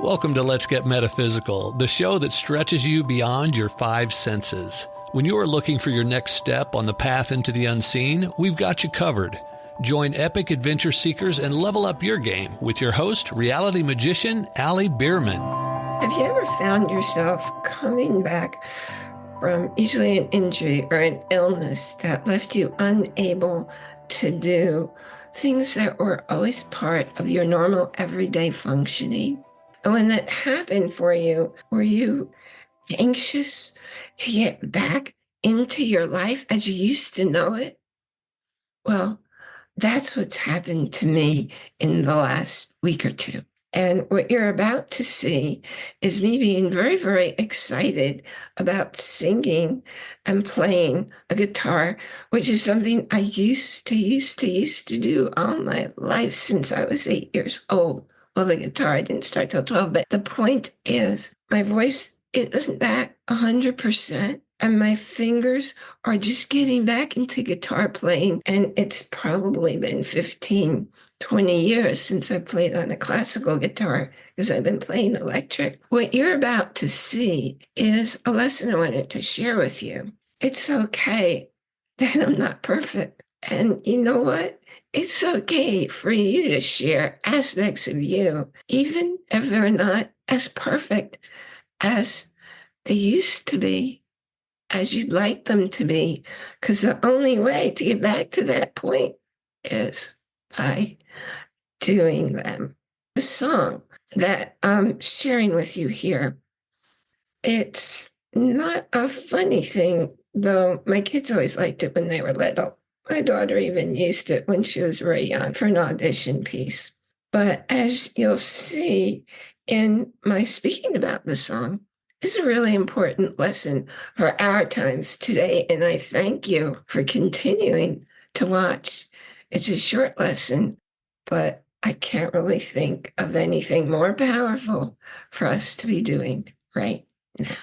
Welcome to Let's Get Metaphysical, the show that stretches you beyond your five senses. When you are looking for your next step on the path into the unseen, we've got you covered. Join epic adventure seekers and level up your game with your host, reality magician Bierman. Have you ever found yourself coming back from usually an injury or an illness that left you unable to do things that were always part of your normal everyday functioning? And when that happened for you, were you anxious to get back into your life as you used to know it? Well, that's what's happened to me in the last week or two. And what you're about to see is me being very, very excited about singing and playing a guitar, which is something I used to do all my life since I was 8 years old. Well, the guitar, I didn't start till 12, but the point is my voice isn't back 100%, and my fingers are just getting back into guitar playing, and it's probably been 15, 20 years since I played on a classical guitar because I've been playing electric. What you're about to see is a lesson I wanted to share with you. It's okay that I'm not perfect. And you know what? It's okay for you to share aspects of you, even if they're not as perfect as they used to be, as you'd like them to be, because the only way to get back to that point is by doing them. The song that I'm sharing with you here, it's not a funny thing, though my kids always liked it when they were little. My daughter even used it when she was very young for an audition piece. But as you'll see in my speaking about the song, it's a really important lesson for our times today. And I thank you for continuing to watch. It's a short lesson, but I can't really think of anything more powerful for us to be doing right now.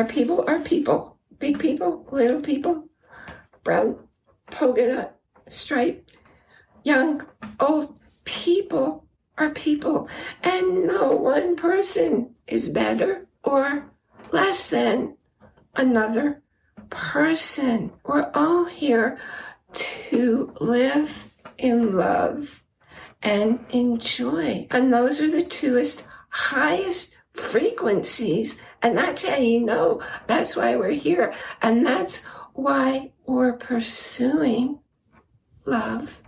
People are people, big people, little people, brown, polka dot, stripe, young, old people are people, and no one person is better or less than another person. We're all here to live in love and in joy. And those are the highest frequencies. And that's how you know. That's why we're here. And that's why we're pursuing love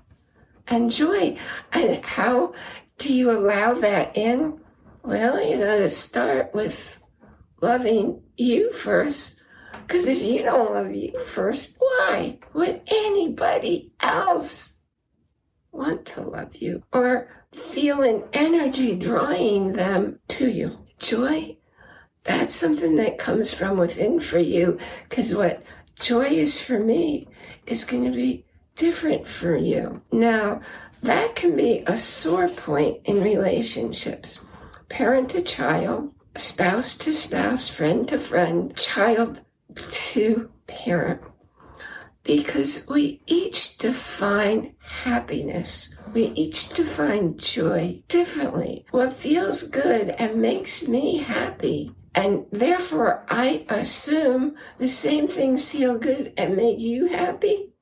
and joy. And how do you allow that in? Well, you got to start with loving you first. Because if you don't love you first, why would anybody else want to love you or feel an energy drawing them to you? Joy, that's something that comes from within for you, because what joy is for me is going to be different for you. Now, that can be a sore point in relationships. Parent to child, spouse to spouse, friend to friend, child to parent. Because we each define happiness. We each define joy differently. What feels good and makes me happy, and therefore I assume the same things feel good and make you happy.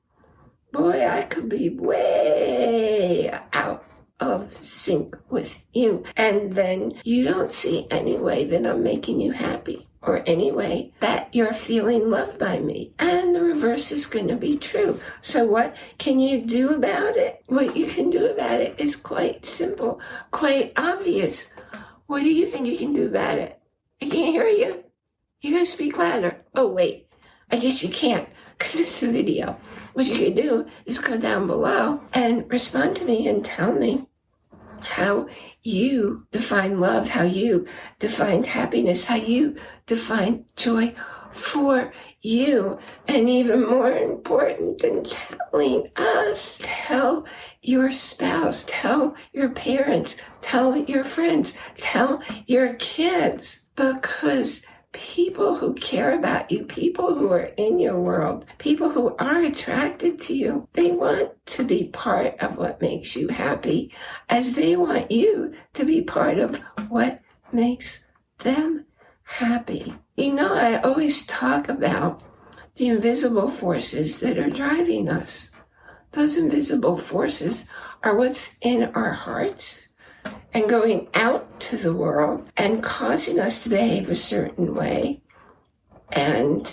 Boy, I could be way out of sync with you. And then you don't see any way that I'm making you happy, or any way that you're feeling loved by me. And the reverse is going to be true. So what can you do about it? What you can do about it is quite simple, quite obvious. What do you think you can do about it? I can't hear you. You gotta speak louder. Oh, wait. I guess you can't, because it's a video. What you can do is go down below and respond to me and tell me how you define love, how you define happiness, how you define joy for you. And even more important than telling us, tell your spouse, tell your parents, tell your friends, tell your kids, because people who care about you, people who are in your world, people who are attracted to you, they want to be part of what makes you happy, as they want you to be part of what makes them happy. You know, I always talk about the invisible forces that are driving us. Those invisible forces are what's in our hearts and going out to the world and causing us to behave a certain way. And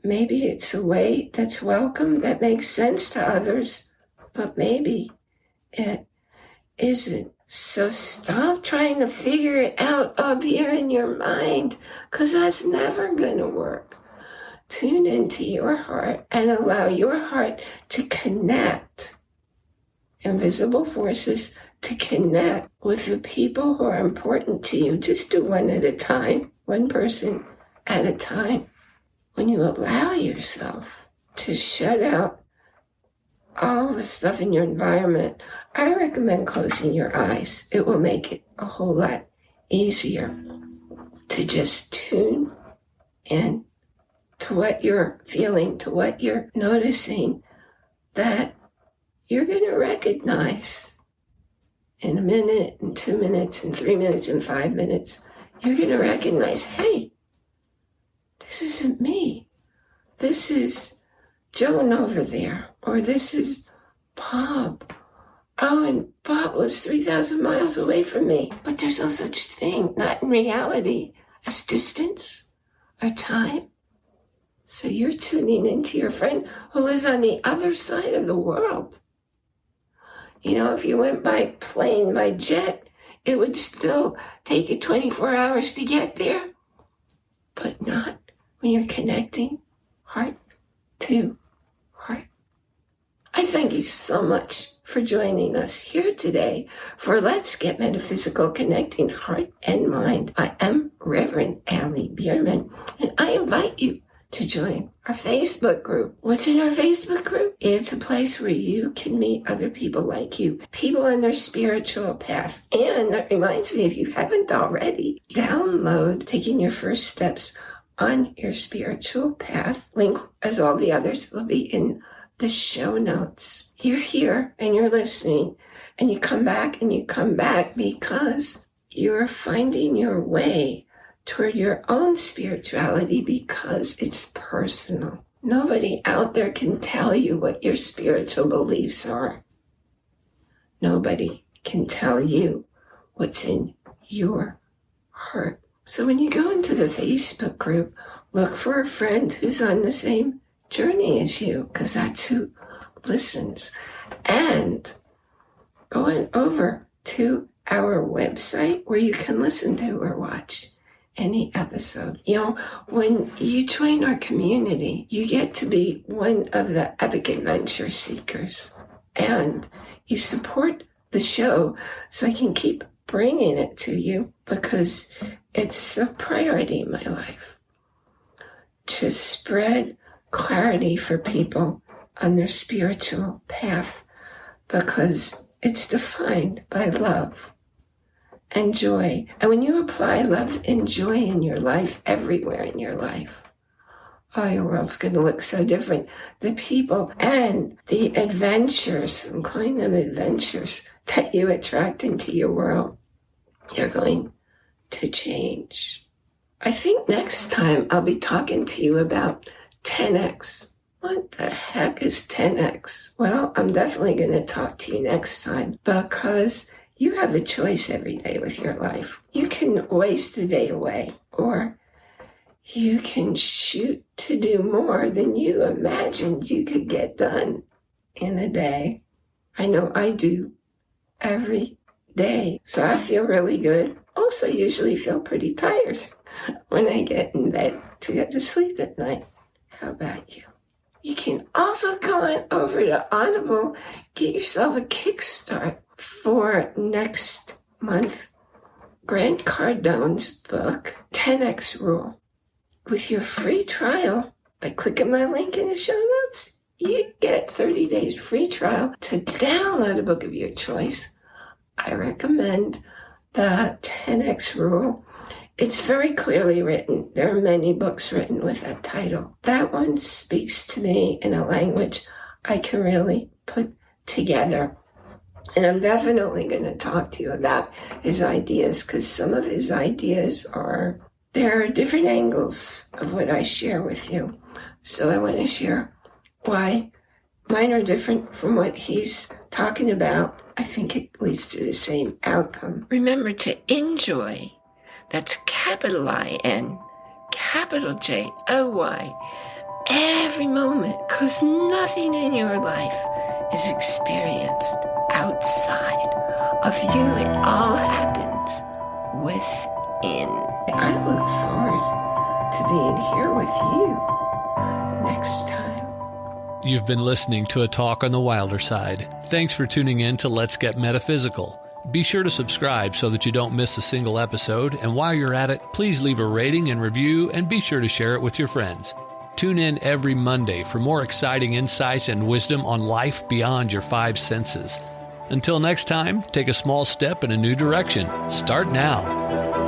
maybe it's a way that's welcome, that makes sense to others, but maybe it isn't. So stop trying to figure it out up here in your mind, because that's never going to work. Tune into your heart and allow your heart to connect. Invisible forces to connect with the people who are important to you. Just do one at a time, one person at a time. When you allow yourself to shut out all the stuff in your environment, I recommend closing your eyes. It will make it a whole lot easier to just tune in to what you're feeling, to what you're noticing, that you're going to recognize in a minute, and 2 minutes, and 3 minutes, and 5 minutes. You're going to recognize, hey, this isn't me. This is Joan over there, or this is Bob. Oh, and Bob lives 3,000 miles away from me. But there's no such thing, not in reality, as distance or time. So you're tuning into your friend who lives on the other side of the world. You know, if you went by plane, by jet, it would still take you 24 hours to get there. But not when you're connecting heart to heart. I thank you so much for joining us here today for Let's Get Metaphysical, Connecting Heart and Mind. I am Reverend Allie Bierman, and I invite you to join our Facebook group. What's in our Facebook group? It's a place where you can meet other people like you, people on their spiritual path. And that reminds me, if you haven't already, download Taking Your First Steps on Your Spiritual Path. Link, as all the others, will be in the show notes. You're here and you're listening And you come back and you come back because you're finding your way toward your own spirituality because it's personal. Nobody out there can tell you what your spiritual beliefs are. Nobody can tell you what's in your heart. So when you go into the Facebook group, look for a friend who's on the same journey as you, because that's who listens. And going over to our website where you can listen to or watch any episode. You know, when you join our community, you get to be one of the epic adventure seekers. And you support the show so I can keep bringing it to you because it's a priority in my life to spread clarity for people on their spiritual path because it's defined by love and joy. And when you apply love and joy in your life, everywhere in your life, oh, your world's going to look so different. The people and the adventures, I'm calling them adventures, that you attract into your world, they're going to change. I think next time I'll be talking to you about 10x. What the heck is 10x? Well, I'm definitely going to talk to you next time because you have a choice every day with your life. You can waste a day away, or you can shoot to do more than you imagined you could get done in a day. I know I do every day. So I feel really good. Also usually feel pretty tired when I get in bed to go to sleep at night. How about you? You can also go on over to Audible, get yourself a kickstart for next month. Grant Cardone's book, 10X Rule. With your free trial, by clicking my link in the show notes, you get 30 days free trial to download a book of your choice. I recommend the 10X Rule. It's very clearly written. There are many books written with that title. That one speaks to me in a language I can really put together. And I'm definitely going to talk to you about his ideas because some of his ideas there are different angles of what I share with you. So I want to share why mine are different from what he's talking about. I think it leads to the same outcome. Remember to enjoy. That's capital I-N, capital J-O-Y, every moment, because nothing in your life is experienced outside of you. It all happens within. I look forward to being here with you next time. You've been listening to a talk on the wilder side. Thanks for tuning in to Let's Get Metaphysical. Be sure to subscribe so that you don't miss a single episode, and while you're at it, please leave a rating and review and be sure to share it with your friends. Tune in every Monday for more exciting insights and wisdom on life beyond your five senses. Until next time, take a small step in a new direction. Start now.